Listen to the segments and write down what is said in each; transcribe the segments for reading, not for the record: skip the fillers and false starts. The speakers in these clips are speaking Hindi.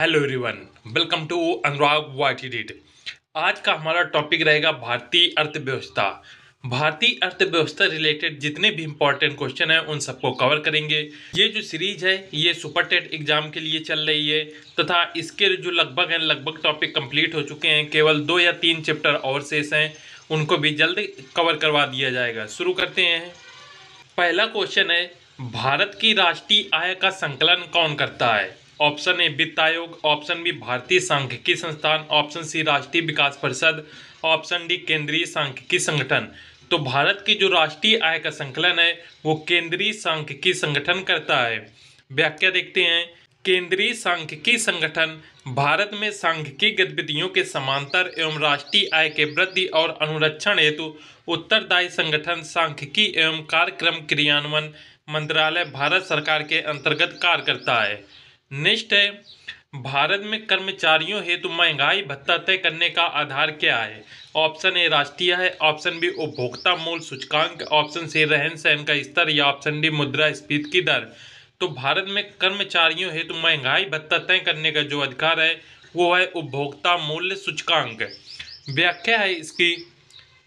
Hello everyone, welcome to Anurag YT. आज का हमारा टॉपिक रहेगा भारतीय अर्थव्यवस्था। भारतीय अर्थव्यवस्था रिलेटेड जितने भी इम्पोर्टेंट क्वेश्चन हैं उन सबको कवर करेंगे। ये जो सीरीज है ये सुपर टेट एग्जाम के लिए चल रही है तथा इसके जो लगभग टॉपिक कंप्लीट हो चुके हैं। केवल 2 या 3 चैप्टर और शेष हैं, उनको भी जल्द कवर करवा दिया जाएगा। शुरू करते हैं। पहला क्वेश्चन है, भारत की राष्ट्रीय आय का संकलन कौन करता है? ऑप्शन ए वित्त आयोग, ऑप्शन बी भारतीय सांख्यिकी संस्थान, ऑप्शन सी राष्ट्रीय विकास परिषद, ऑप्शन डी केंद्रीय सांख्यिकी संगठन। तो भारत की जो राष्ट्रीय आय का संकलन है वो केंद्रीय सांख्यिकी संगठन करता है। व्याख्या देखते हैं। केंद्रीय सांख्यिकी संगठन भारत में सांख्यिकी गतिविधियों के समांतर एवं राष्ट्रीय आय के वृद्धि और अनुरक्षण हेतु उत्तरदायी संगठन सांख्यिकी एवं कार्यक्रम क्रियान्वयन मंत्रालय भारत सरकार के अंतर्गत कार्य करता है। नेक्स्ट है, भारत में कर्मचारियों हेतु महंगाई भत्ता तय करने का आधार क्या है? ऑप्शन ए राष्ट्रीय है, ऑप्शन बी उपभोक्ता मूल्य सूचकांक, ऑप्शन सी रहन सहन का स्तर या ऑप्शन डी मुद्रास्फीति की दर। तो भारत में कर्मचारियों हेतु महंगाई भत्ता तय करने का जो अधिकार है वो है उपभोक्ता मूल्य सूचकांक। व्याख्या है इसकी।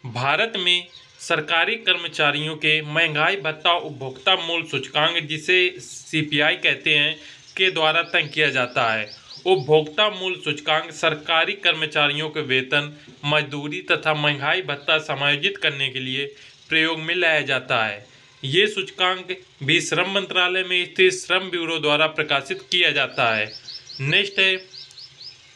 भारत में सरकारी कर्मचारियों के महंगाई भत्ता उपभोक्ता मूल्य सूचकांक, जिसे सीपीआई कहते हैं, के द्वारा तय किया जाता है। उपभोक्ता मूल्य सूचकांक सरकारी कर्मचारियों के वेतन, मजदूरी तथा महंगाई भत्ता समायोजित करने के लिए प्रयोग में लाया जाता है। ये सूचकांक भी श्रम मंत्रालय में स्थित श्रम ब्यूरो द्वारा प्रकाशित किया जाता है। नेक्स्ट है,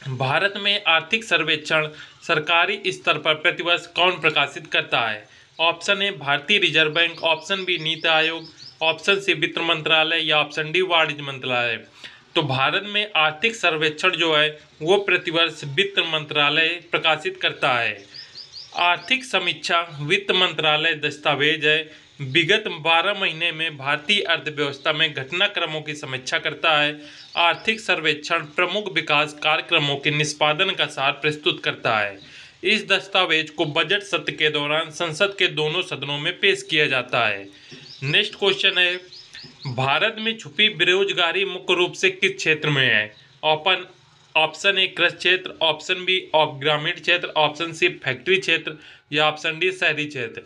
भारत में आर्थिक सर्वेक्षण सरकारी स्तर पर प्रतिवर्ष कौन प्रकाशित करता है? ऑप्शन ए भारतीय reserve Bank, option B NITI Aayog, option C वित्त मंत्रालय या ऑप्शन डी वाणिज्य मंत्रालय। तो भारत में आर्थिक सर्वेक्षण जो है वो प्रतिवर्ष वित्त मंत्रालय प्रकाशित करता है। आर्थिक समीक्षा वित्त मंत्रालय दस्तावेज है। विगत 12 महीने में भारतीय अर्थव्यवस्था में घटनाक्रमों की समीक्षा करता है। आर्थिक सर्वेक्षण प्रमुख विकास कार्यक्रमों के निष्पादन का सार प्रस्तुत करता है। इस दस्तावेज को बजट सत्र के दौरान संसद के दोनों सदनों में पेश किया जाता है। नेक्स्ट क्वेश्चन है, भारत में छुपी बेरोजगारी मुख्य रूप से किस क्षेत्र में है? ऑप्शन ए कृषि क्षेत्र, ऑप्शन बी ग्रामीण क्षेत्र, ऑप्शन सी फैक्ट्री क्षेत्र या ऑप्शन डी शहरी क्षेत्र।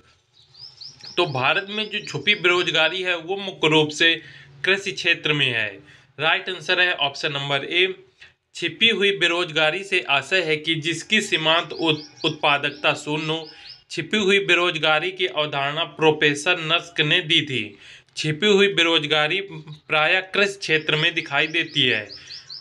तो भारत में जो छुपी बेरोजगारी है वो मुख्य रूप से कृषि क्षेत्र में है। राइट आंसर है ऑप्शन नंबर ए। छिपी हुई बेरोजगारी से आशय है कि जिसकी सीमांत उत्पादकता शून्य हो। छिपी हुई बेरोजगारी की अवधारणा प्रोफेसर नस्क ने दी थी। छिपी हुई बेरोजगारी प्रायः कृषि क्षेत्र में दिखाई देती है।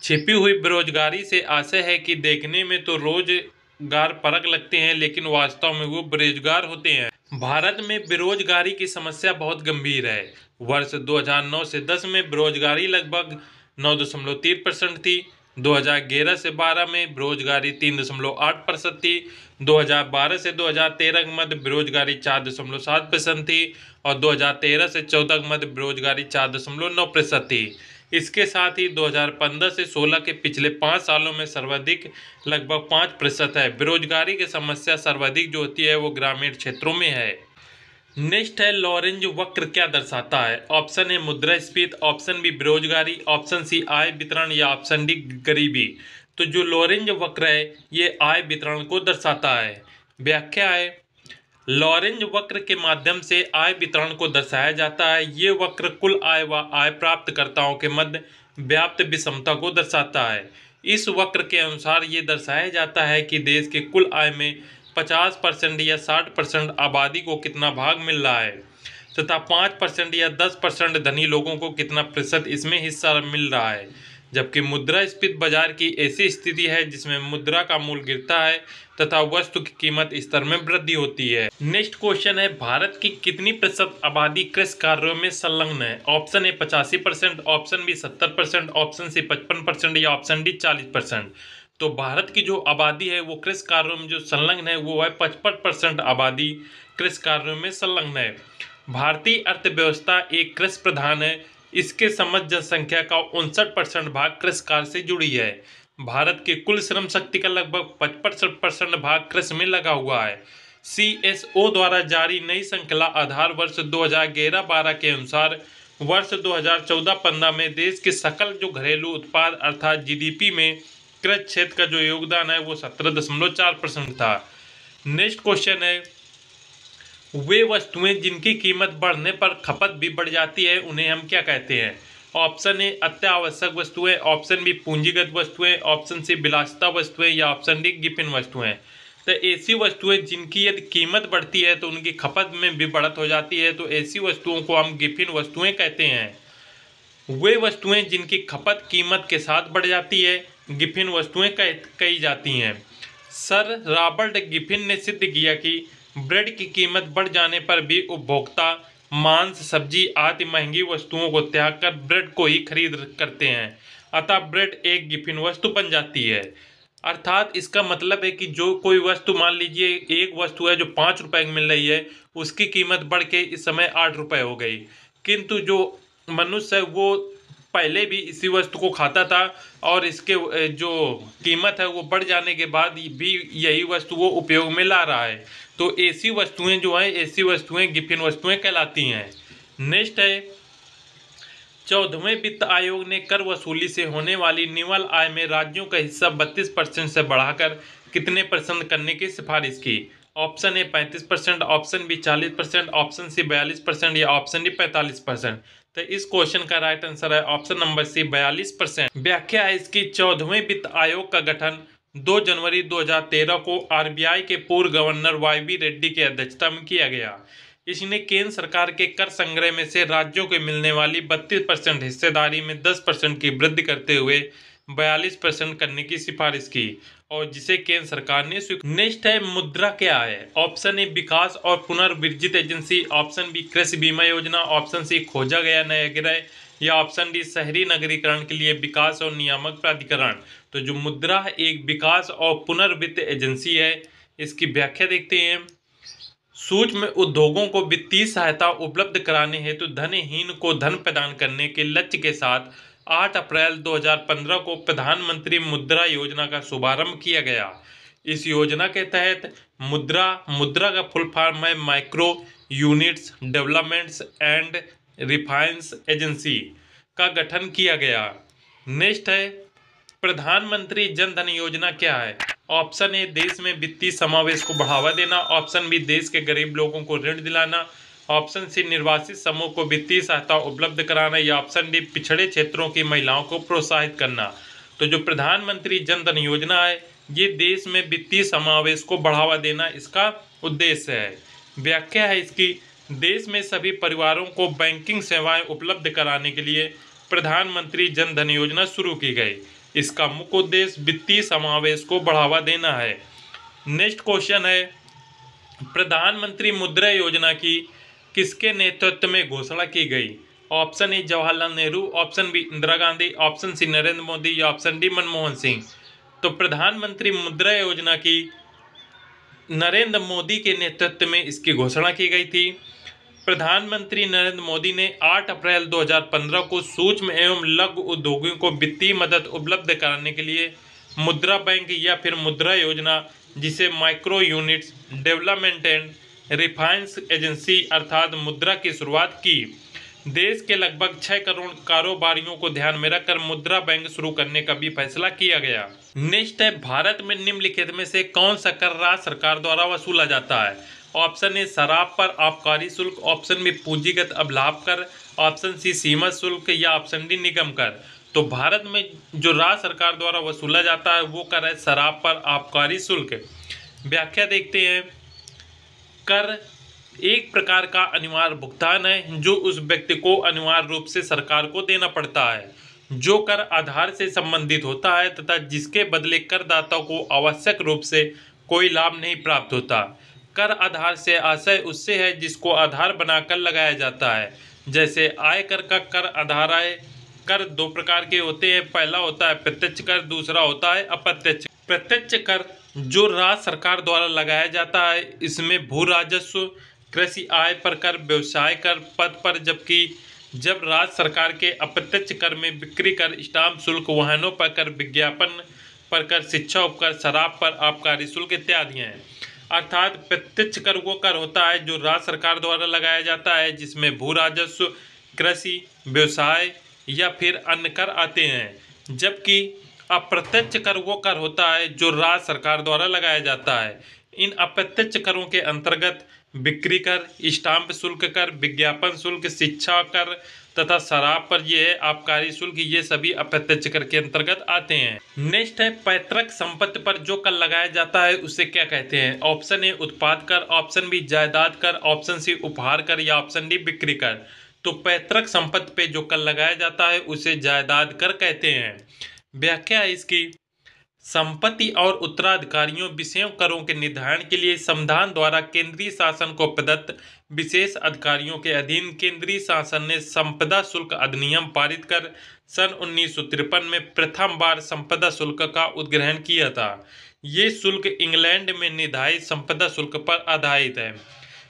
छिपी हुई बेरोजगारी से आशय है कि देखने में तो रोजगार परक लगते हैं लेकिन वास्तव में वो बेरोजगार होते हैं। भारत में बेरोजगारी की समस्या बहुत गंभीर है। वर्ष 2009 से 10 में बेरोजगारी लगभग 9.3% थी। 2011 से 12 में बेरोजगारी 3.8% थी। 2012 से 2013 के मध्य बेरोजगारी 4.7% थी और 2013 से 14 के मध्य बेरोजगारी 4.9% थी। इसके साथ ही 2015 से 16 के पिछले 5 सालों में सर्वाधिक लगभग 5% है। बेरोजगारी की समस्या सर्वाधिक जो होती है वो ग्रामीण क्षेत्रों में है। नेक्स्ट है, लॉरेंज वक्र क्या दर्शाता है? ऑप्शन ए मुद्रास्फीति, ऑप्शन बी बेरोजगारी, ऑप्शन सी आय वितरण या ऑप्शन डी गरीबी। तो जो लॉरेंज वक्र है ये आय वितरण को दर्शाता है। व्याख्या है, लॉरेंज वक्र के माध्यम से आय वितरण को दर्शाया जाता है। ये वक्र कुल आय व आय प्राप्तकर्ताओं के मध्य व्याप्त विषमता को दर्शाता है। इस वक्र के अनुसार ये दर्शाया जाता है कि देश के कुल आय में 50% या 60% आबादी को कितना भाग मिल रहा है तथा 5% या 10% धनी लोगों को कितना प्रतिशत इसमें हिस्सा मिल रहा है। जबकि मुद्रास्फीति बाजार की ऐसी स्थिति है जिसमें मुद्रा का मूल्य गिरता है तथा वस्तु की कीमत स्तर में वृद्धि होती है। नेक्स्ट क्वेश्चन है, भारत की कितनी प्रतिशत आबादी कृषि कार्यों में संलग्न है? Option A 85%, option B 70%, option C 55% या ऑप्शन डी 40%। तो भारत की जो आबादी है वो कृषि कार्यों में जो संलग्न है वो है 55% आबादी कृषि कार्यों में संलग्न है। भारतीय अर्थव्यवस्था एक कृषि प्रधान है। इसके समस्त जनसंख्या का 59% भाग कृषि कार्य से जुड़ी है। भारत के कुल श्रम शक्ति का लगभग 55% भाग कृषि में लगा हुआ है। CSO द्वारा जारी नई श्रृंखला आधार वर्ष 2011-12 के अनुसार वर्ष 2014-15 में देश के सकल जो घरेलू उत्पाद अर्थात जीडीपी में कृषि क्षेत्र का जो योगदान है वो 17.4% था। नेक्स्ट क्वेश्चन है, वे वस्तुएं जिनकी कीमत बढ़ने पर खपत भी बढ़ जाती है उन्हें हम क्या कहते हैं? ऑप्शन ए अत्यावश्यक वस्तुएं, ऑप्शन बी पूंजीगत वस्तुएं, ऑप्शन सी विलासिता वस्तुएं या ऑप्शन डी गिफिन वस्तुएं। तो ऐसी वस्तुएं जिनकी यदि कीमत बढ़ती है तो उनकी खपत में भी बढ़त हो जाती है, तो ऐसी वस्तुओं को हम गिफिन वस्तुएं कहते हैं। वे वस्तुएं जिनकी खपत कीमत के साथ बढ़ जाती है गिफिन वस्तुएं कही जाती हैं। सर रॉबर्ट गिफिन ने सिद्ध किया कि ब्रेड की कीमत बढ़ जाने पर भी उपभोक्ता मांस, सब्जी आदि महंगी वस्तुओं को त्याग कर ब्रेड को ही खरीद करते हैं, अतः ब्रेड एक गिफिन वस्तु बन जाती है। अर्थात इसका मतलब है कि जो कोई वस्तु, मान लीजिए एक वस्तु है जो 5 रुपए की मिल रही है, उसकी कीमत बढ़ के इस समय 8 रुपए हो गई, किंतु जो मनुष्य है वो पहले भी इसी वस्तु को खाता था और इसके जो कीमत है वो बढ़ जाने के बाद भी यही वस्तु वो उपयोग में ला रहा है। तो ऐसी वस्तुएं जो हैं, ऐसी वस्तुएं गिफिन वस्तुएं कहलाती हैं। नेक्स्ट है, 14वें वित्त आयोग ने कर वसूली से होने वाली निवल आय में राज्यों का हिस्सा 32% से बढ़ाकर कितने % करने की सिफारिश की? Option A 35%, option B 40%, option C 42% या ऑप्शन डी 45%। तो इस क्वेश्चन का राइट आंसर है ऑप्शन नंबर सी 42%। व्याख्या है इसकी, 14वें वित्त आयोग का गठन 2 जनवरी 2013 को आरबीआई के पूर्व गवर्नर वाई रेड्डी की अध्यक्षता में किया गया। इसने केंद्र सरकार के कर संग्रह में से राज्यों को मिलने वाली 32% हिस्सेदारी में 10% की वृद्धि करते हुए 42% करने की सिफारिश की और जिसे केंद्र सरकार ने स्वीकार। नेक्स्ट है, मुद्रा क्या है? ऑप्शन ए विकास और पुनर्विरजित एजेंसी, ऑप्शन बी कृषि बीमा योजना, ऑप्शन सी खोजा गया नया ग्रह या ऑप्शन डी शहरी नगरीकरण के लिए विकास और नियामक प्राधिकरण। तो जो मुद्रा एक विकास और पुनर्वित्त एजेंसी है, इसकी व्याख्या देखते हैं। सूक्ष्म उद्योगों को वित्तीय सहायता उपलब्ध कराने हेतु धनहीन को धन प्रदान करने के लक्ष्य के साथ 8 अप्रैल 2015 को प्रधानमंत्री मुद्रा योजना का शुभारंभ किया गया। इस योजना के तहत मुद्रा का फुल फॉर्म है micro units developments and refinance agency का गठन किया गया। नेक्स्ट है, प्रधानमंत्री जन धन योजना क्या है? ऑप्शन ए देश में वित्तीय समावेश को बढ़ावा देना, ऑप्शन बी देश के गरीब लोगों को ऋण दिलाना, ऑप्शन सी निर्वासित समूह को वित्तीय सहायता उपलब्ध कराना या ऑप्शन डी पिछड़े क्षेत्रों की महिलाओं को प्रोत्साहित करना। तो जो प्रधानमंत्री जन धन योजना है ये देश में वित्तीय समावेश को बढ़ावा देना इसका उद्देश्य है। व्याख्या है इसकी, देश में सभी परिवारों को बैंकिंग सेवाएं उपलब्ध कराने के लिए प्रधानमंत्री जन धन योजना शुरू की गई। इसका मुख्य उद्देश्य वित्तीय समावेश को बढ़ावा देना है। नेक्स्ट क्वेश्चन है, प्रधानमंत्री मुद्रा योजना की किसके नेतृत्व में घोषणा की गई? Option A Jawaharlal Nehru, option B Indira Gandhi, option C Narendra Modi या ऑप्शन डी मनमोहन सिंह। तो प्रधानमंत्री मुद्रा योजना की नरेंद्र मोदी के नेतृत्व में इसकी घोषणा की गई थी। प्रधानमंत्री नरेंद्र मोदी ने 8 अप्रैल 2015 को सूक्ष्म एवं लघु उद्योगों को वित्तीय मदद उपलब्ध कराने के लिए मुद्रा बैंक या फिर मुद्रा योजना, जिसे micro units development and refinance agency अर्थात मुद्रा की शुरुआत की। देश के लगभग 6 करोड़ कारोबारियों को ध्यान में रखकर मुद्रा बैंक शुरू करने का भी फैसला किया गया। नेक्स्ट है, भारत में निम्नलिखित में से कौन सा कर राज्य सरकार द्वारा वसूला जाता है? ऑप्शन ए शराब पर आबकारी शुल्क, ऑप्शन बी पूंजीगत अभिलाभ कर, ऑप्शन सी सीमा शुल्क या ऑप्शन डी निगम कर। तो भारत में जो राज्य सरकार द्वारा वसूला जाता है वो कर है शराब पर आबकारी शुल्क। व्याख्या देखते हैं, कर एक प्रकार का अनिवार्य भुगतान है जो उस व्यक्ति को अनिवार्य रूप से सरकार को देना पड़ता है, जो कर आधार से संबंधित होता है तथा जिसके बदले करदाता को आवश्यक रूप से कोई लाभ नहीं प्राप्त होता। कर आधार से आशय उससे है जिसको आधार बनाकर लगाया जाता है। जैसे आयकर का कर आधार है। कर 2 प्रकार के होते हैं, पहला होता है प्रत्यक्ष कर, दूसरा होता है अप्रत्यक्ष। प्रत्यक्ष कर जो राज्य सरकार द्वारा लगाया जाता है, इसमें भू राजस्व, कृषि आय पर कर, व्यवसाय कर, पद पर, जबकि जब राज्य सरकार के अप्रत्यक्ष कर में बिक्री कर, स्टाम्प शुल्क, वाहनों पर कर, विज्ञापन पर कर, शिक्षा उपकर, शराब पर आबकारी शुल्क इत्यादि हैं। अर्थात प्रत्यक्ष कर वो कर होता है जो राज्य सरकार द्वारा लगाया जाता है, जिसमें भू राजस्व, कृषि, व्यवसाय या फिर अन्य कर आते हैं। जबकि अप्रत्यक्ष कर वो कर होता है जो राज्य सरकार द्वारा लगाया जाता है। इन अप्रत्यक्ष करों के अंतर्गत बिक्री कर, स्टाम्प शुल्क कर, विज्ञापन शुल्क, शिक्षा कर तथा शराब पर ये है आबकारी शुल्क, ये सभी अप्रत्यक्ष कर के अंतर्गत आते हैं। नेक्स्ट है पैतृक संपत्ति पर जो कर लगाया जाता है उसे क्या कहते हैं। ऑप्शन ए उत्पाद कर, ऑप्शन बी जायदाद कर, ऑप्शन सी उपहार कर या ऑप्शन डी बिक्री कर। तो पैतृक संपत्ति पे जो कर लगाया जाता है उसे जायदाद कर कहते हैं। व्याख्या है इसकी। संपत्ति और उत्तराधिकारियों विषयों करों के निर्धारण के लिए संविधान द्वारा केंद्रीय शासन को प्रदत्त विशेष अधिकारियों के अधीन केंद्रीय शासन ने संपदा शुल्क अधिनियम पारित कर सन 1953 में प्रथम बार संपदा शुल्क का उद्ग्रहण किया था। ये शुल्क इंग्लैंड में निर्धारित संपदा शुल्क पर आधारित है।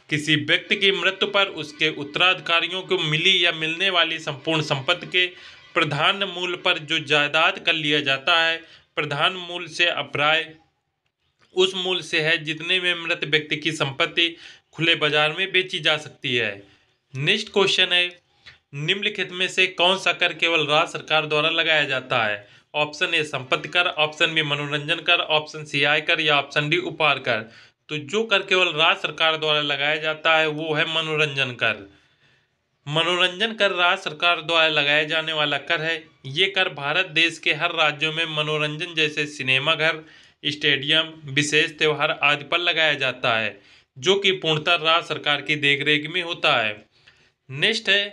किसी व्यक्ति की मृत्यु पर उसके उत्तराधिकारियों को मिली या मिलने वाली संपूर्ण संपत्ति के प्रधान मूल्य पर जो जायदाद कर लिया जाता है, प्रधान मूल्य से अप्राय उस मूल्य से है जितने में मृत व्यक्ति की संपत्ति खुले बाजार में बेची जा सकती है। नेक्स्ट क्वेश्चन है, निम्नलिखित में से कौन सा कर केवल राज्य सरकार द्वारा लगाया जाता है। ऑप्शन ए संपत्ति कर, ऑप्शन बी मनोरंजन कर, ऑप्शन सी आय कर या ऑप्शन डी उपहार कर। तो जो कर केवल राज्य सरकार द्वारा लगाया जाता है वो है मनोरंजन कर। मनोरंजन कर राज्य सरकार द्वारा लगाए जाने वाला कर है। ये कर भारत देश के हर राज्यों में मनोरंजन जैसे सिनेमाघर, स्टेडियम, विशेष त्योहार आदि पर लगाया जाता है, जो कि पूर्णतः राज्य सरकार की देखरेख में होता है। नेक्स्ट है,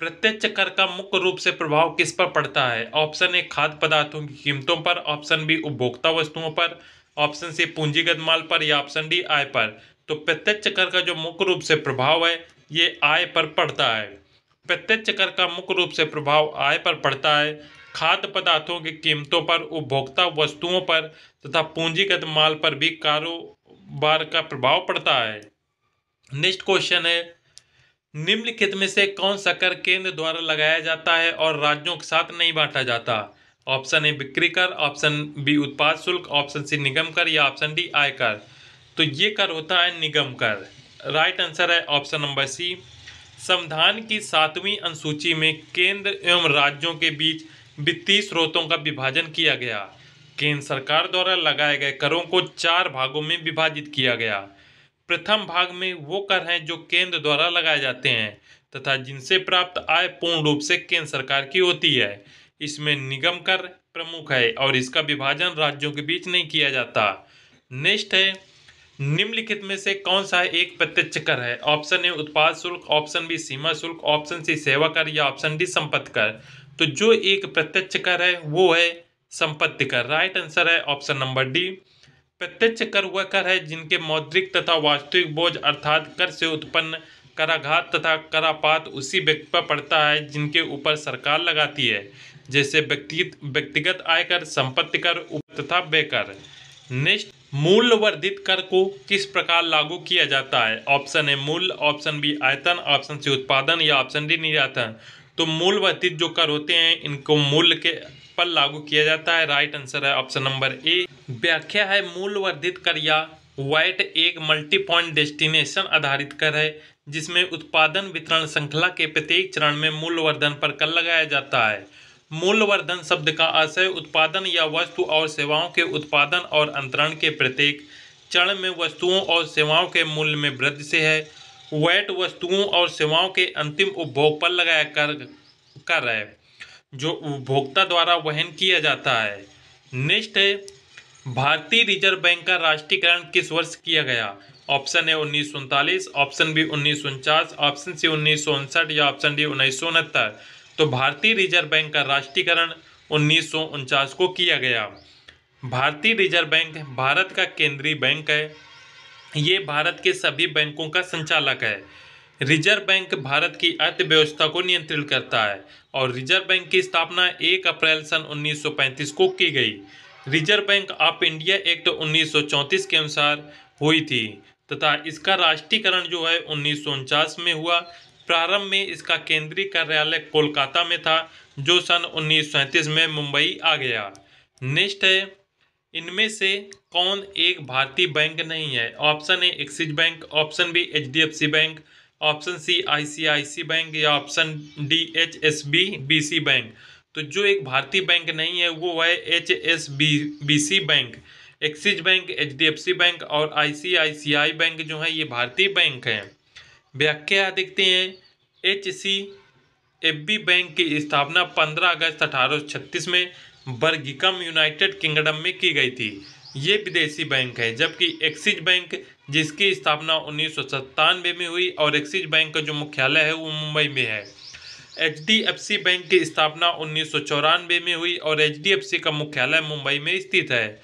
प्रत्यक्ष कर का मुख्य रूप से प्रभाव किस पर पड़ता है। ऑप्शन ए खाद्य पदार्थों की कीमतों पर, ऑप्शन बी उपभोक्ता वस्तुओं पर, ऑप्शन सी पूंजीगत माल पर या ऑप्शन डी आय पर। तो प्रत्यक्ष कर का जो मुख्य रूप से प्रभाव है ये आय पर पड़ता है। प्रत्यक्ष कर का मुख्य रूप से प्रभाव आय पर पड़ता है, खाद्य पदार्थों की कीमतों पर, उपभोक्ता वस्तुओं पर तथा पूंजीगत माल पर भी कारोबार का प्रभाव पड़ता है। नेक्स्ट क्वेश्चन है, निम्नलिखित में से कौन सा कर केंद्र द्वारा लगाया जाता है और राज्यों के साथ नहीं बांटा जाता। ऑप्शन ए बिक्री कर, ऑप्शन बी उत्पाद शुल्क, ऑप्शन सी निगम कर या ऑप्शन डी आय कर। तो ये कर होता है निगम कर। राइट आंसर है ऑप्शन नंबर सी। संविधान की 7वीं अनुसूची में केंद्र एवं राज्यों के बीच वित्तीय स्रोतों का विभाजन किया गया। केंद्र सरकार द्वारा लगाए गए करों को 4 भागों में विभाजित किया गया। प्रथम भाग में वो कर हैं जो केंद्र द्वारा लगाए जाते हैं तथा जिनसे प्राप्त आय पूर्ण रूप से केंद्र सरकार की होती है। इसमें निगम कर प्रमुख है और इसका विभाजन राज्यों के बीच नहीं किया जाता। नेक्स्ट है, निम्नलिखित में से कौन सा एक प्रत्यक्ष कर है। ऑप्शन ए उत्पाद शुल्क, ऑप्शन बी सीमा शुल्क, ऑप्शन सी सेवा कर या ऑप्शन डी संपत्ति कर। तो जो एक प्रत्यक्ष कर है वो है संपत्ति कर। राइट आंसर है ऑप्शन नंबर डी। प्रत्यक्ष कर वह कर है जिनके मौद्रिक तथा वास्तविक बोझ अर्थात कर से उत्पन्न कराघात तथा करापात उसी व्यक्ति पर पड़ता है जिनके ऊपर सरकार लगाती है, जैसे व्यक्तिगत आयकर, संपत्ति कर तथा व्यय कर। नेक्स्ट, मूल्य वर्धित कर को किस प्रकार लागू किया जाता है। ऑप्शन ए मूल्य, ऑप्शन बी आयतन, ऑप्शन सी उत्पादन या ऑप्शन डी निर्यातन। तो मूल्य वर्धित जो कर होते हैं इनको मूल्य के पर लागू किया जाता है। राइट आंसर है ऑप्शन नंबर ए। व्याख्या है, मूल्य वर्धित कर या वैट एक मल्टी पॉइंट डेस्टिनेशन आधारित कर है जिसमें उत्पादन वितरण श्रृंखला के प्रत्येक चरण में मूल्यवर्धन पर कर लगाया जाता है। मूल्यवर्धन शब्द का आशय उत्पादन या वस्तु और सेवाओं के उत्पादन और अंतरण के प्रत्येक चरण में वस्तुओं और सेवाओं के मूल्य में वृद्धि से है। वैट वस्तुओं और सेवाओं के अंतिम उपभोग पर लगाया कर है जो उपभोक्ता द्वारा वहन किया जाता है। नेक्स्ट है, भारतीय रिजर्व बैंक का राष्ट्रीयकरण किस वर्ष किया गया। Option A 1939, option B 1949, option C 1959 या ऑप्शन डी 1969। तो भारतीय रिजर्व बैंक का राष्ट्रीयकरण 1949 को किया गया। भारतीय रिजर्व बैंक भारत का केंद्रीय बैंक है। ये भारत के सभी बैंकों का संचालक है। रिजर्व बैंक भारत की अर्थव्यवस्था को नियंत्रित करता है और रिजर्व बैंक की स्थापना 1 अप्रैल सन 1935 को की गई। Reserve bank of India act 1934 के अनुसार हुई थी तथा इसका राष्ट्रीयकरण जो है 1949 में हुआ। प्रारंभ में इसका केंद्रीय कार्यालय कोलकाता में था जो सन 1937 में मुंबई आ गया। नेक्स्ट है, इनमें से कौन एक भारतीय बैंक नहीं है। Option A Axis bank, option B HDFC bank, option C ICICI bank या ऑप्शन डी एचएसबीसी बैंक। तो जो एक भारतीय बैंक नहीं है वो है HSBC bank. Axis bank, HDFC bank और आईसीआईसीआई बैंक जो है ये भारतीय बैंक हैं। व्याख्या देखते हैं। एचसीएफबी बैंक की स्थापना 15 अगस्त 1836 में बर्मिंघम यूनाइटेड किंगडम में की गई थी। ये विदेशी बैंक है। जबकि एक्सिस बैंक जिसकी स्थापना 1997 में हुई और एक्सिस बैंक का जो मुख्यालय है वो मुंबई में है। एचडीएफसी बैंक की स्थापना 1994 में हुई और एचडीएफसी का मुख्यालय मुंबई में स्थित है।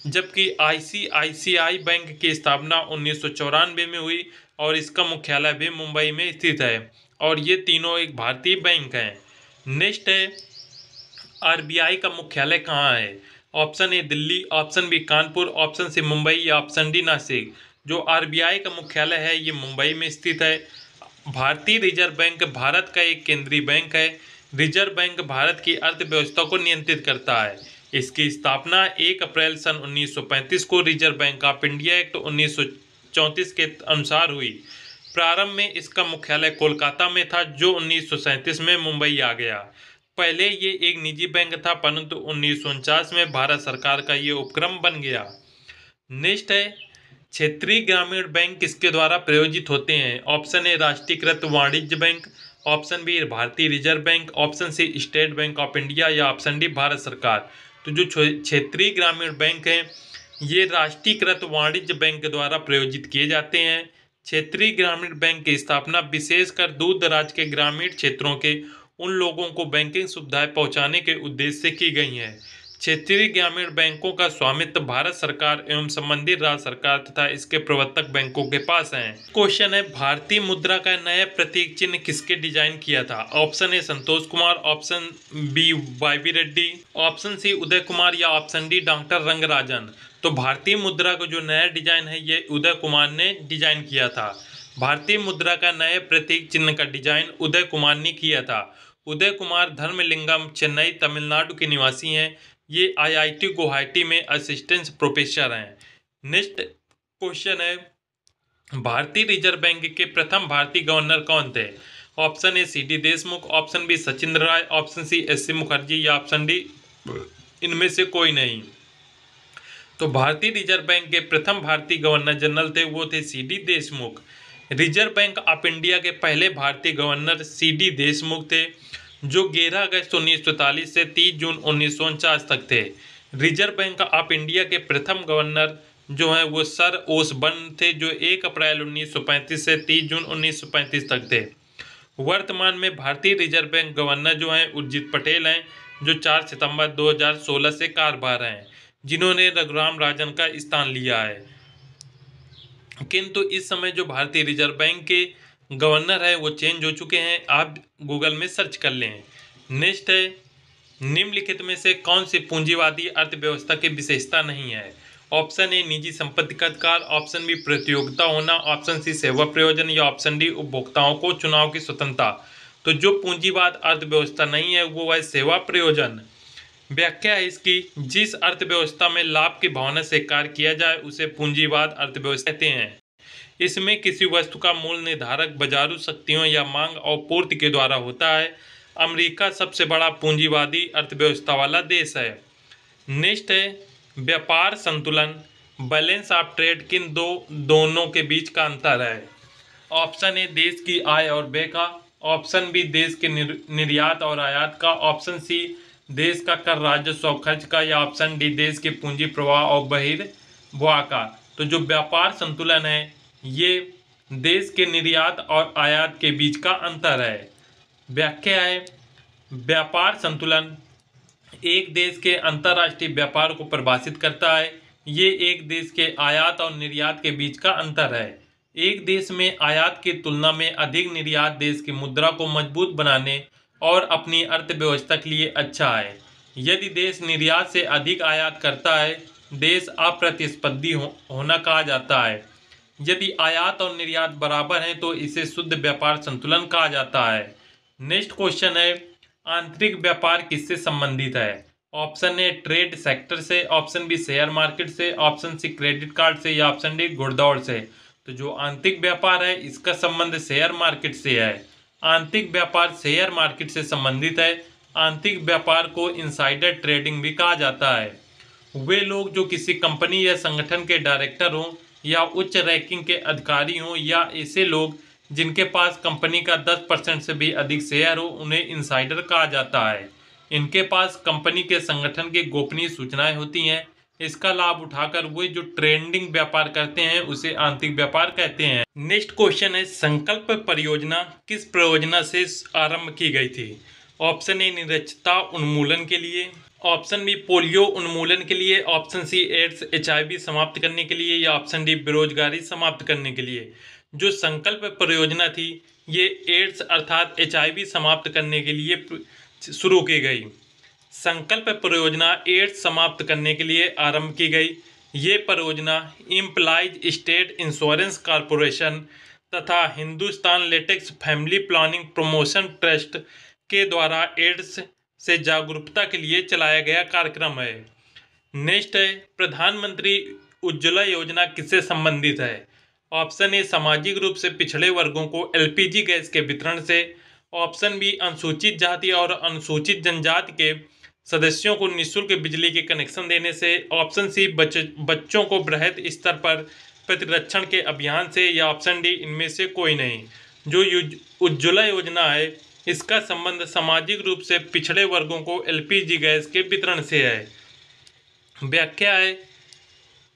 जबकि आईसीआईसीआई बैंक की स्थापना 1994 में हुई और इसका मुख्यालय भी मुंबई में स्थित है। और ये तीनों एक भारतीय बैंक हैं। नेक्स्ट है, आरबीआई का मुख्यालय कहाँ है? Option A Delhi, option B Kanpur, option C Mumbai या ऑप्शन डी नासिक। जो आरबीआई का मुख्यालय है ये मुंबई में स्थित है। भारतीय रिजर्व बैंक भारत का एक केंद्रीय बैंक है। रिजर्व बैंक भारत की अर्थव्यवस्था को नियंत्रित करता है। इसकी स्थापना 1 अप्रैल सन 1935 को reserve bank of India act 1934 के अनुसार हुई। प्रारंभ में इसका मुख्यालय कोलकाता में था जो 1937 में मुंबई आ गया। पहले ये एक निजी बैंक था परंतु 1949 में भारत सरकार का ये उपक्रम बन गया। नेक्स्ट है, क्षेत्रीय ग्रामीण बैंक किसके द्वारा प्रायोजित होते हैं? ऑप्शन ए राष्ट्रीयकृत वाणिज्य बैंक, ऑप्शन बी भारतीय reserve Bank, option C State Bank of India या ऑप्शन डी भारत सरकार। तो जो क्षेत्रीय ग्रामीण बैंक हैं ये राष्ट्रीयकृत वाणिज्य बैंक द्वारा प्रायोजित किए जाते हैं। क्षेत्रीय ग्रामीण बैंक की स्थापना विशेषकर दूर दराज के ग्रामीण क्षेत्रों के उन लोगों को बैंकिंग सुविधाएं पहुंचाने के उद्देश्य से की गई हैं। क्षेत्रीय ग्रामीण बैंकों का स्वामित्व भारत सरकार एवं संबंधित राज्य सरकार तथा इसके प्रवर्तक बैंकों के पास है। क्वेश्चन है, भारतीय मुद्रा का नया प्रतीक चिन्ह किसके डिजाइन किया था? Option A Santosh Kumar, option B YV Reddy, option C Uday Kumar या ऑप्शन डी डॉक्टर रंगराजन। तो भारतीय मुद्रा का जो नया डिजाइन है ये उदय कुमार ने डिजाइन किया था। भारतीय मुद्रा का नए प्रतीक चिन्ह का डिजाइन उदय कुमार ने किया था। उदय कुमार धर्मलिंगम, चेन्नई, तमिलनाडु के निवासी हैं। ये आईआईटी गुवाहाटी में असिस्टेंट प्रोफेसर हैं। नेक्स्ट क्वेश्चन है, भारतीय रिजर्व बैंक के प्रथम भारतीय गवर्नर कौन थे? Option A CD Deshmukh, option B Sachindra Rai, option C S C Mukherjee या ऑप्शन डी इनमें से कोई नहीं। तो भारतीय रिजर्व बैंक के प्रथम भारतीय गवर्नर जनरल थे वो थे CD Deshmukh. Reserve bank of India के पहले भारतीय गवर्नर सीडी देशमुख थे जो 11 अगस्त 1943 से 30 जून 1949 तक थे। रिजर्व बैंक ऑफ इंडिया के प्रथम गवर्नर जो हैं वो सर ओसबर्न थे जो 1 अप्रैल 1935 से 30 जून 1935 तक थे। वर्तमान में भारतीय रिजर्व बैंक गवर्नर जो हैं उर्जित पटेल हैं जो 4 सितंबर 2016 से कार्यभार हैं, जिन्होंने रघुराम राजन का स्थान लिया है। किंतु इस समय जो भारतीय रिजर्व बैंक के गवर्नर है वो चेंज हो चुके हैं, आप गूगल में सर्च कर लें। नेक्स्ट है, निम्नलिखित में से कौन सी पूंजीवादी अर्थव्यवस्था की विशेषता नहीं है? ऑप्शन ए निजी संपत्ति का अधिकार, ऑप्शन बी प्रतियोगिता होना, ऑप्शन सी सेवा प्रयोजन या ऑप्शन डी उपभोक्ताओं को चुनाव की स्वतंत्रता। तो जो पूंजीवाद अर्थव्यवस्था नहीं है वो है सेवा प्रयोजन। व्याख्या है इसकी, जिस अर्थव्यवस्था में लाभ की भावना से कार्य किया जाए उसे पूंजीवाद अर्थव्यवस्था कहते हैं। इसमें किसी वस्तु का मूल्य निर्धारक बाजारू शक्तियों या मांग और पूर्ति के द्वारा होता है। अमेरिका सबसे बड़ा पूंजीवादी अर्थव्यवस्था वाला देश है। नेक्स्ट है, व्यापार संतुलन, बैलेंस ऑफ ट्रेड किन दोनों के बीच का अंतर है? ऑप्शन ए देश की आय और व्यय का, ऑप्शन बी देश के निर्यात और आयात का, ऑप्शन सी देश का कर राजस्व और खर्च का या ऑप्शन डी देश के पूंजी प्रवाह और बहिर्वाह का। तो जो व्यापार संतुलन है ये देश के निर्यात और आयात के बीच का अंतर है। व्याख्या है, व्यापार संतुलन एक देश के अंतर्राष्ट्रीय व्यापार को परिभाषित करता है। ये एक देश के आयात और निर्यात के बीच का अंतर है। एक देश में आयात की तुलना में अधिक निर्यात देश की मुद्रा को मजबूत बनाने और अपनी अर्थव्यवस्था के लिए अच्छा है। यदि देश निर्यात से अधिक आयात करता है देश अप्रतिस्पर्धी होना कहा जाता है। यदि आयात और निर्यात बराबर हैं तो इसे शुद्ध व्यापार संतुलन कहा जाता है। नेक्स्ट क्वेश्चन है, आंतरिक व्यापार किससे संबंधित है? ऑप्शन ए ट्रेड सेक्टर से, ऑप्शन बी शेयर मार्केट से, ऑप्शन सी क्रेडिट कार्ड से या ऑप्शन डी घुड़दौड़ से। तो जो आंतरिक व्यापार है इसका संबंध शेयर मार्केट से है। आंतरिक व्यापार शेयर मार्केट से संबंधित है। आंतरिक व्यापार को इनसाइडर ट्रेडिंग भी कहा जाता है। वे लोग जो किसी कंपनी या संगठन के डायरेक्टर हों या उच्च रैंकिंग के अधिकारी हों या ऐसे लोग जिनके पास कंपनी का 10% से भी अधिक शेयर हो, उन्हें इनसाइडर कहा जाता है। इनके पास कंपनी के संगठन की गोपनीय सूचनाएं होती हैं। इसका लाभ उठाकर वे जो ट्रेंडिंग व्यापार करते हैं उसे आंतरिक व्यापार कहते हैं। नेक्स्ट क्वेश्चन है, संकल्प परियोजना किस परियोजना से आरंभ की गई थी? ऑप्शन ए निरक्षरता उन्मूलन के लिए, ऑप्शन बी पोलियो उन्मूलन के लिए, ऑप्शन सी एड्स HIV समाप्त करने के लिए या ऑप्शन डी बेरोजगारी समाप्त करने के लिए। जो संकल्प परियोजना थी ये एड्स अर्थात HIV समाप्त करने के लिए शुरू की गई। संकल्प परियोजना एड्स समाप्त करने के लिए आरंभ की गई। ये परियोजना एम्प्लॉइज स्टेट इंश्योरेंस कॉरपोरेशन तथा Hindustan latex family planning promotion trust के द्वारा एड्स से जागरूकता के लिए चलाया गया कार्यक्रम है। नेक्स्ट है, प्रधानमंत्री उज्ज्वला योजना किससे संबंधित है? ऑप्शन ए सामाजिक रूप से पिछड़े वर्गों को LPG गैस के वितरण से, ऑप्शन बी अनुसूचित जाति और अनुसूचित जनजाति के सदस्यों को निःशुल्क बिजली के कनेक्शन देने से, ऑप्शन सी बच्चों को बृहद स्तर पर प्रतिरक्षण के अभियान से या ऑप्शन डी इनमें से कोई नहीं। जो उज्ज्वला योजना है इसका संबंध सामाजिक रूप से पिछड़े वर्गों को LPG गैस के वितरण से है। व्याख्या है,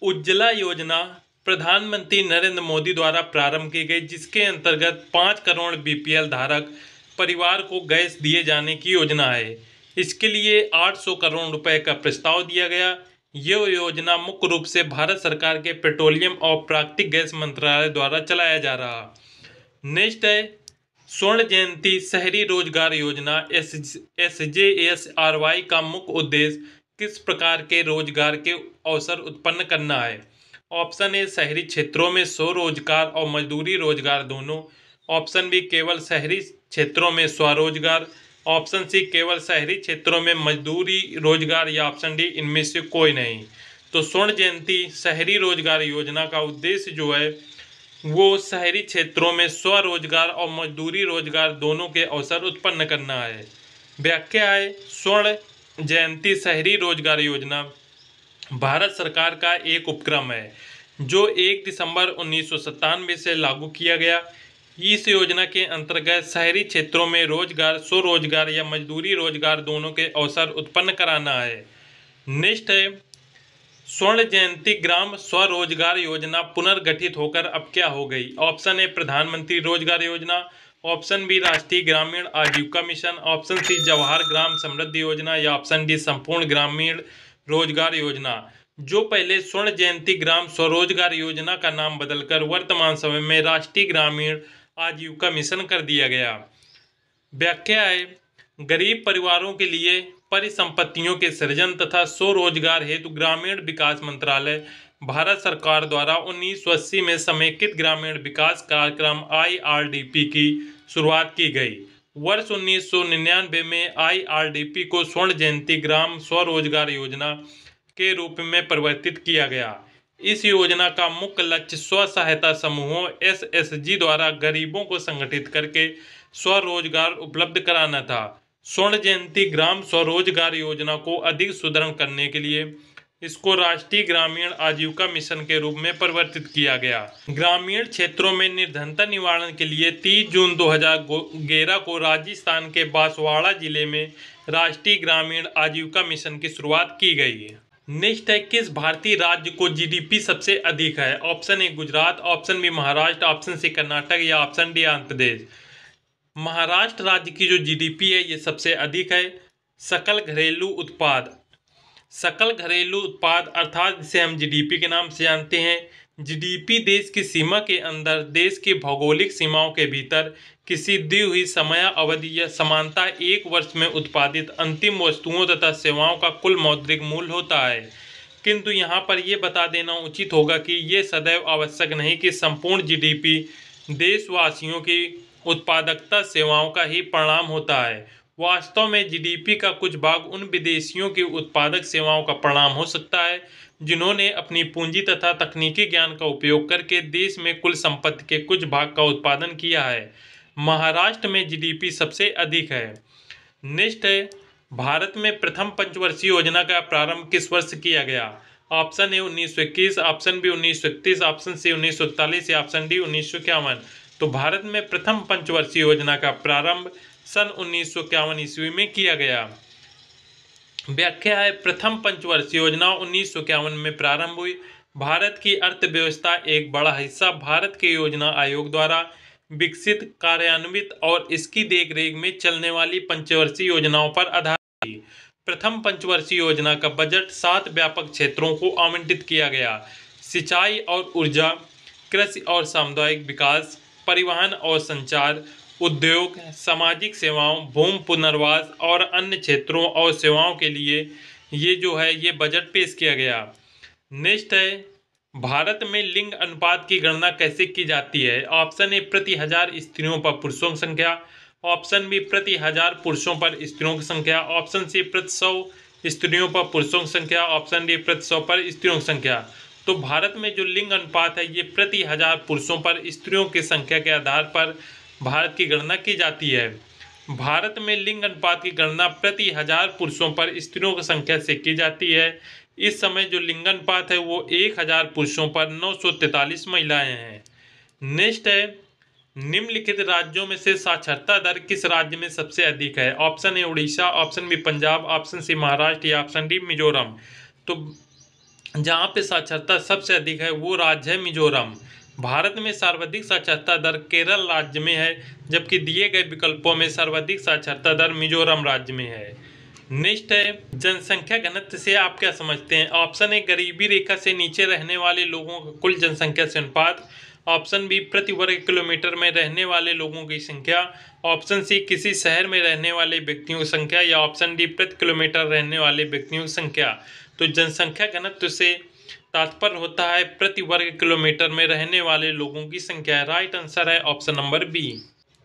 उज्ज्वला योजना प्रधानमंत्री नरेंद्र मोदी द्वारा प्रारंभ की गई, जिसके अंतर्गत 5 करोड़ BPL धारक परिवार को गैस दिए जाने की योजना है। इसके लिए 800 करोड़ रुपए का प्रस्ताव दिया गया। यह योजना मुख्य रूप से भारत सरकार के पेट्रोलियम और प्राकृतिक गैस मंत्रालय द्वारा चलाया जा रहा। नेक्स्ट है, स्वर्ण जयंती शहरी रोजगार योजना SJSRY का मुख्य उद्देश्य किस प्रकार के रोजगार के अवसर उत्पन्न करना है? ऑप्शन ए शहरी क्षेत्रों में स्वरोजगार और मजदूरी रोजगार दोनों, ऑप्शन बी केवल शहरी क्षेत्रों में स्वरोजगार, ऑप्शन सी केवल शहरी क्षेत्रों में मजदूरी रोजगार या ऑप्शन डी इनमें से कोई नहीं। तो स्वर्ण जयंती शहरी रोजगार योजना का उद्देश्य जो है वो शहरी क्षेत्रों में स्वरोजगार और मजदूरी रोजगार दोनों के अवसर उत्पन्न करना है। व्याख्या है, स्वर्ण जयंती शहरी रोजगार योजना भारत सरकार का एक उपक्रम है जो 1 दिसंबर 1997 से लागू किया गया। इस योजना के अंतर्गत शहरी क्षेत्रों में रोजगार, स्वरोजगार या मजदूरी रोजगार दोनों के अवसर उत्पन्न कराना है। नेक्स्ट है, स्वर्ण जयंती ग्राम स्वरोजगार योजना पुनर्गठित होकर अब क्या हो गई? ऑप्शन ए प्रधानमंत्री रोजगार योजना, ऑप्शन बी राष्ट्रीय ग्रामीण आजीविका mission, option C Jawahar Gram Samriddhi योजना या ऑप्शन डी संपूर्ण ग्रामीण रोजगार योजना। जो पहले स्वर्ण जयंती ग्राम स्वरोजगार योजना का नाम बदलकर वर्तमान समय में राष्ट्रीय ग्रामीण आजीविका मिशन कर दिया गया। व्याख्या है, गरीब परिवारों के लिए परिसंपत्तियों के सृजन तथा स्वरोजगार हेतु ग्रामीण विकास मंत्रालय भारत सरकार द्वारा 1980 में समेकित ग्रामीण विकास कार्यक्रम IRDP की शुरुआत की गई। वर्ष 1999 में IRDP को स्वर्ण जयंती ग्राम स्वरोजगार योजना के रूप में परिवर्तित किया गया। इस योजना का मुख्य लक्ष्य स्व सहायता समूहों SSG द्वारा गरीबों को संगठित करके स्वरोजगार उपलब्ध कराना था। स्वर्ण जयंती ग्राम स्वरोजगार योजना को अधिक सुदृढ़ करने के लिए इसको राष्ट्रीय ग्रामीण आजीविका मिशन के रूप में परिवर्तित किया गया। ग्रामीण क्षेत्रों में निर्धनता निवारण के लिए 30 जून 2011 को राजस्थान के बांसवाड़ा जिले में राष्ट्रीय ग्रामीण आजीविका मिशन की शुरुआत की गई है। नेक्स्ट है, किस भारतीय राज्य को GDP सबसे अधिक है? Option A Gujarat, option B Maharashtra, option C Karnataka या ऑप्शन डी आंध्र प्रदेश। महाराष्ट्र राज्य की जो GDP है ये सबसे अधिक है। सकल घरेलू उत्पाद, सकल घरेलू उत्पाद अर्थात जिसे हम GDP के नाम से जानते हैं। GDP देश की सीमा के अंदर, देश की भौगोलिक सीमाओं के भीतर किसी दी हुई समय अवधि या समानता 1 वर्ष में उत्पादित अंतिम वस्तुओं तथा सेवाओं का कुल मौद्रिक मूल्य होता है। किंतु यहाँ पर यह बता देना उचित होगा कि ये सदैव आवश्यक नहीं कि संपूर्ण GDP देशवासियों की उत्पादकता सेवाओं का ही परिणाम होता है। वास्तव में जीडीपी का कुछ भाग उन विदेशियों की उत्पादक सेवाओं का परिणाम हो सकता है जिन्होंने अपनी पूंजी तथा तकनीकी ज्ञान का उपयोग करके देश में कुल संपत्ति के कुछ भाग का उत्पादन किया है। महाराष्ट्र में जीडीपी सबसे अधिक है। नेक्स्ट है, भारत में प्रथम पंचवर्षीय योजना का प्रारंभ किस वर्ष किया गया? Option A 1921, option B 1931, option C 1941 या ऑप्शन डी 1951। तो भारत में प्रथम पंचवर्षीय योजना का प्रारंभ सन 1951 ईस्वी में किया गया। व्याख्या है, प्रथम पंचवर्षीय योजना 1951 में प्रारंभ हुई। भारत की अर्थव्यवस्था एक बड़ा हिस्सा भारत के योजना आयोग द्वारा विकसित, कार्यान्वित और इसकी देखरेख में चलने वाली पंचवर्षीय योजनाओं पर आधारित थी। प्रथम पंचवर्षीय योजना का बजट 7 व्यापक क्षेत्रों को आवंटित किया गया। सिंचाई और ऊर्जा, कृषि और सामुदायिक विकास, परिवहन और संचार, उद्योग, सामाजिक सेवाओं, भूमि पुनर्वास और अन्य क्षेत्रों और सेवाओं के लिए ये बजट पेश किया गया। नेक्स्ट है, भारत में लिंग अनुपात की गणना कैसे की जाती है? ऑप्शन ए प्रति 1000 स्त्रियों पर पुरुषों की संख्या, ऑप्शन बी प्रति 1000 पुरुषों पर स्त्रियों की संख्या, ऑप्शन सी प्रति 100 स्त्रियों पर पुरुषों की संख्या, ऑप्शन डी प्रति 100 पर स्त्रियों की संख्या। तो भारत में जो लिंग अनुपात है ये प्रति 1000 पुरुषों पर स्त्रियों की संख्या के आधार पर भारत की गणना की जाती है। भारत में लिंग अनुपात की गणना प्रति 1000 पुरुषों पर स्त्रियों की संख्या से की जाती है। इस समय जो लिंग अनुपात है वो 1000 पुरुषों पर 943 महिलाएं हैं। नेक्स्ट है, निम्नलिखित राज्यों में से साक्षरता दर किस राज्य में सबसे अधिक है? Option A Orissa, option B Punjab, option C Maharashtra या ऑप्शन डी मिजोरम। तो जहाँ पे साक्षरता सबसे अधिक है वो राज्य है मिजोरम। भारत में सर्वाधिक साक्षरता दर केरल राज्य में है, जबकि दिए गए विकल्पों में सर्वाधिक साक्षरता दर मिजोरम राज्य में है। नेक्स्ट है, जनसंख्या घनत्व से आप क्या समझते हैं? ऑप्शन ए गरीबी रेखा से नीचे रहने वाले लोगों का कुल जनसंख्या से अनुपात, ऑप्शन बी प्रति वर्ग किलोमीटर में रहने वाले लोगों की संख्या, ऑप्शन सी किसी शहर में रहने वाले व्यक्तियों की संख्या या ऑप्शन डी प्रति किलोमीटर रहने वाले व्यक्तियों की संख्या। तो जनसंख्या घनत्व से तात्पर्य होता है प्रति वर्ग किलोमीटर में रहने वाले लोगों की संख्या। राइट आंसर है ऑप्शन नंबर बी।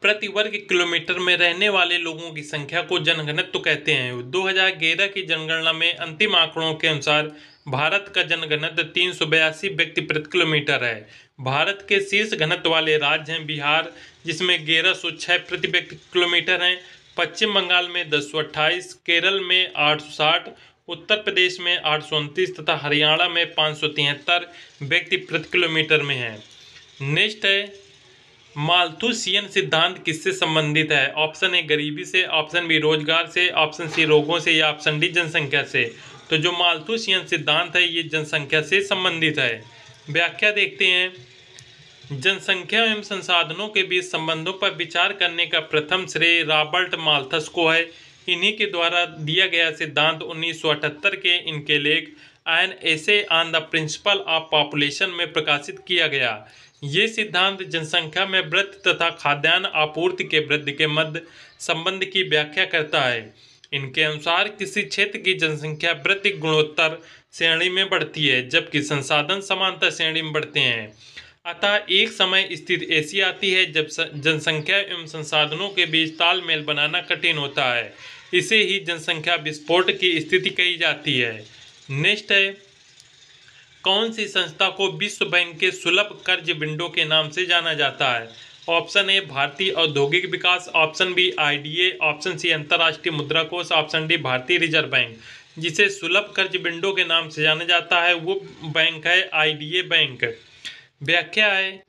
प्रति वर्ग किलोमीटर में रहने वाले लोगों की संख्या को जनघनत्व कहते हैं। 2011 की जनगणना में अंतिम आंकड़ों के अनुसार भारत का जनघनत्व 382 व्यक्ति प्रति किलोमीटर है। भारत के शीर्ष घनत्व वाले राज्य हैं बिहार, जिसमें 1106 प्रति व्यक्ति किलोमीटर हैं, पश्चिम बंगाल में 1028, केरल में 860, उत्तर प्रदेश में 829 तथा हरियाणा में 573 व्यक्ति प्रति किलोमीटर में है। नेक्स्ट है, माल्थुसियन सिद्धांत किससे संबंधित है? ऑप्शन ए गरीबी से, ऑप्शन बी रोजगार से, ऑप्शन सी रोगों से या ऑप्शन डी जनसंख्या से। तो जो माल्थुसियन सिद्धांत है ये जनसंख्या से संबंधित है। व्याख्या देखते हैं। जनसंख्या एवं संसाधनों के बीच संबंधों पर विचार करने का प्रथम श्रेय रॉबर्ट माल्थस को है। इन्हीं के द्वारा दिया गया सिद्धांत 1978 के इनके लेख an essay on the principle of population में प्रकाशित किया गया। ये सिद्धांत जनसंख्या में वृद्धि तथा खाद्यान्न आपूर्ति के वृद्धि के मध्य संबंध की व्याख्या करता है। इनके अनुसार किसी क्षेत्र की जनसंख्या वृद्धि गुणोत्तर श्रेणी में बढ़ती है, जबकि संसाधन समांतर श्रेणी में बढ़ते हैं। अतः एक समय स्थिति ऐसी आती है जब जनसंख्या एवं संसाधनों के बीच तालमेल बनाना कठिन होता है। इसे ही जनसंख्या विस्फोट की स्थिति कही जाती है। नेक्स्ट है, कौन सी संस्था को विश्व बैंक के सुलभ कर्ज विंडो के नाम से जाना जाता है? ऑप्शन ए भारतीय औद्योगिक विकास, option B IDA, option C अंतर्राष्ट्रीय मुद्रा कोष, ऑप्शन डी भारतीय रिजर्व बैंक। जिसे सुलभ कर्ज विंडो के नाम से जाना जाता है वो बैंक है आईडीए बैंक। व्याख्या है,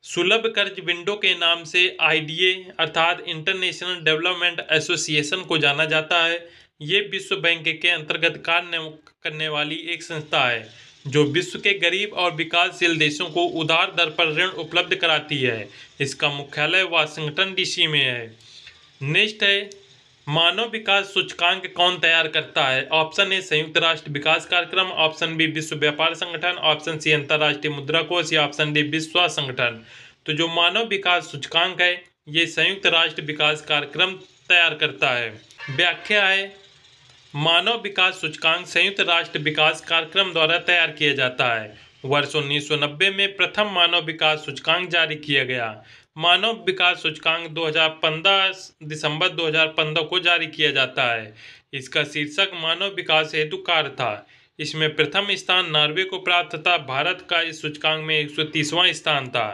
सुलभ कर्ज विंडो के नाम से आईडीए अर्थात इंटरनेशनल डेवलपमेंट एसोसिएशन को जाना जाता है। ये विश्व बैंक के अंतर्गत कार्य करने वाली एक संस्था है जो विश्व के गरीब और विकासशील देशों को उदार दर पर ऋण उपलब्ध कराती है। इसका मुख्यालय वाशिंगटन डीसी में है। नेक्स्ट है, मानव विकास सूचकांक कौन तैयार करता है? ऑप्शन ए संयुक्त राष्ट्र विकास कार्यक्रम, ऑप्शन बी विश्व व्यापार संगठन, ऑप्शन सी अंतर्राष्ट्रीय मुद्रा कोष या ऑप्शन डी विश्व स्वास्थ्य संगठन। तो जो मानव विकास सूचकांक है ये संयुक्त राष्ट्र विकास कार्यक्रम तैयार करता है। व्याख्या है, मानव विकास सूचकांक संयुक्त राष्ट्र विकास कार्यक्रम द्वारा तैयार किया जाता है। वर्ष 1990 में प्रथम मानव विकास सूचकांक जारी किया गया। मानव विकास सूचकांक 2015 दिसंबर 2015 को जारी किया जाता है। इसका शीर्षक मानव विकास हेतु कार्य था। इसमें प्रथम स्थान नॉर्वे को प्राप्त था। भारत का इस सूचकांक में 130वां स्थान था।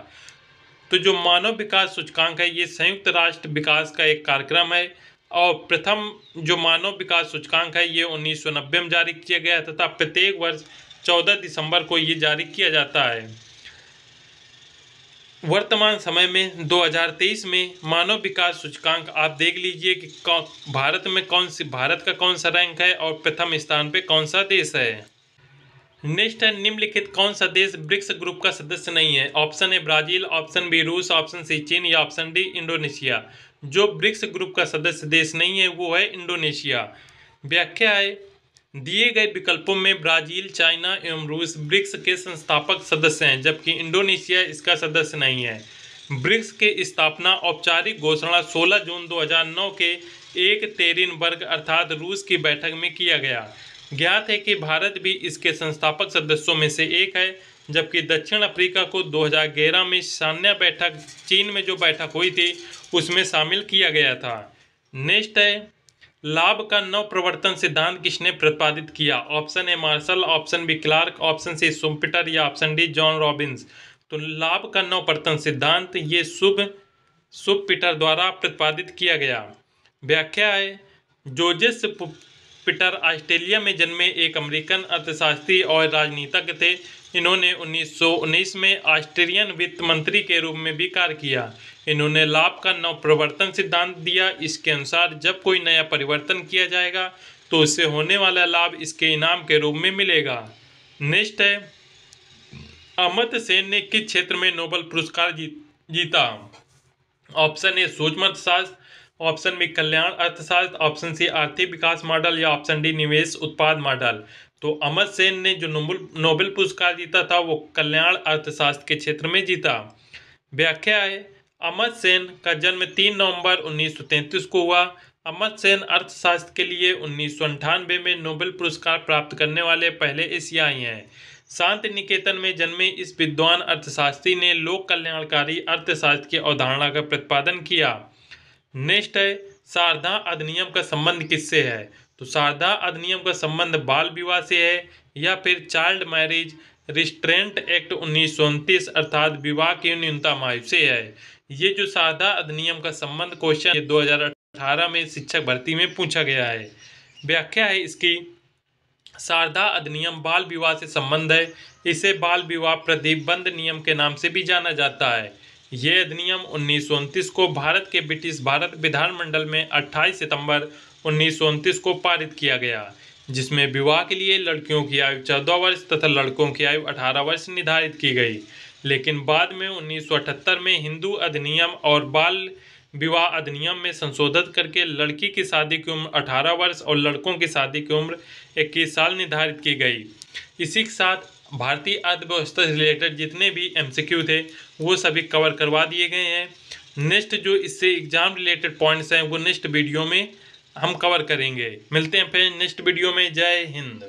तो जो मानव विकास सूचकांक है ये संयुक्त राष्ट्र विकास का एक कार्यक्रम है और प्रथम जो मानव विकास सूचकांक है ये 1990 में जारी किया गया तथा प्रत्येक वर्ष 14 दिसंबर को ये जारी किया जाता है। वर्तमान समय में 2023 में मानव विकास सूचकांक आप देख लीजिए कि भारत का कौन सा रैंक है और प्रथम स्थान पे कौन सा देश है। नेक्स्ट है, निम्नलिखित कौन सा देश ब्रिक्स ग्रुप का सदस्य नहीं है। Option A Brazil, option B रूस, ऑप्शन सी चीन या ऑप्शन डी इंडोनेशिया। जो ब्रिक्स ग्रुप का सदस्य देश नहीं है वो है इंडोनेशिया। व्याख्या है, दिए गए विकल्पों में ब्राजील, चाइना एवं रूस ब्रिक्स के संस्थापक सदस्य हैं जबकि इंडोनेशिया इसका सदस्य नहीं है। ब्रिक्स की स्थापना औपचारिक घोषणा 16 जून 2009 के एक तेरिन वर्ग अर्थात रूस की बैठक में किया गया। ज्ञात है कि भारत भी इसके संस्थापक सदस्यों में से एक है जबकि दक्षिण अफ्रीका को 2011 में सान्या बैठक चीन में जो बैठक हुई थी उसमें शामिल किया गया था। नेक्स्ट है, लाभ का नवप्रवर्तन सिद्धांत किसने प्रतिपादित किया। Option A Marshall, option B Clark, option C Schumpeter या ऑप्शन डी जॉन रॉबिन्स। तो लाभ का नवप्रवर्तन सिद्धांत ये शुम्पीटर द्वारा प्रतिपादित किया गया। व्याख्या है, जोजेस पीटर ऑस्ट्रेलिया में जन्मे एक अमेरिकन अर्थशास्त्री और राजनीतिज्ञ थे। इन्होंने 1919 में ऑस्ट्रेलियन वित्त मंत्री के रूप में भी कार्य किया। इन्होंने लाभ का नवप्रवर्तन सिद्धांत दिया। इसके अनुसार जब कोई नया परिवर्तन किया जाएगा तो उससे होने वाला लाभ इसके इनाम के रूप में मिलेगा। नेक्स्ट है, अमर्त्य सेन ने किस क्षेत्र में नोबेल पुरस्कार जीता। ऑप्शन ए सूक्ष्म अर्थशास्त्र, ऑप्शन बी कल्याण अर्थशास्त्र, ऑप्शन सी आर्थिक विकास मॉडल या ऑप्शन डी निवेश उत्पाद मॉडल। तो अमर्त्य सेन ने जो नोबेल पुरस्कार जीता था वो कल्याण अर्थशास्त्र के क्षेत्र में जीता। व्याख्या है, अमर्त्य सेन का जन्म 3 नवंबर 1933 को हुआ। अमर्त्य सेन अर्थशास्त्र के लिए 1998 में नोबेल पुरस्कार प्राप्त करने वाले पहले एशियाई हैं। शांति निकेतन में जन्मे इस विद्वान अर्थशास्त्री ने लोक कल्याणकारी अर्थशास्त्र की अवधारणा का प्रतिपादन किया। नेक्स्ट है, शारदा अधिनियम का संबंध किससे है। तो शारदा अधिनियम का संबंध बाल विवाह से है या फिर चाइल्ड मैरिज रिस्ट्रेंट एक्ट 1929 अर्थात विवाह की न्यूनतम आयु से है। ये जो शारदा अधिनियम का संबंध क्वेश्चन 2018 में शिक्षक भर्ती में पूछा गया है। व्याख्या है इसकी, शारदा अधिनियम बाल विवाह से संबंध है। इसे बाल विवाह प्रतिबंध नियम के नाम से भी जाना जाता है। यह अधिनियम 1929 को भारत के ब्रिटिश भारत विधानमंडल में 28 सितंबर 1929 को पारित किया गया, जिसमें विवाह के लिए लड़कियों की आयु 14 वर्ष तथा लड़कों की आयु 18 वर्ष निर्धारित की गई। लेकिन बाद में 1978 में हिंदू अधिनियम और बाल विवाह अधिनियम में संशोधन करके लड़की की शादी की उम्र 18 वर्ष और लड़कों की शादी की उम्र 21 साल निर्धारित की गई। इसी के साथ भारतीय अर्थव्यवस्था से रिलेटेड जितने भी एमसीक्यू थे वो सभी कवर करवा दिए गए हैं। नेक्स्ट जो इससे एग्जाम रिलेटेड पॉइंट्स हैं वो नेक्स्ट वीडियो में हम कवर करेंगे। मिलते हैं फिर नेक्स्ट वीडियो में। जय हिंद।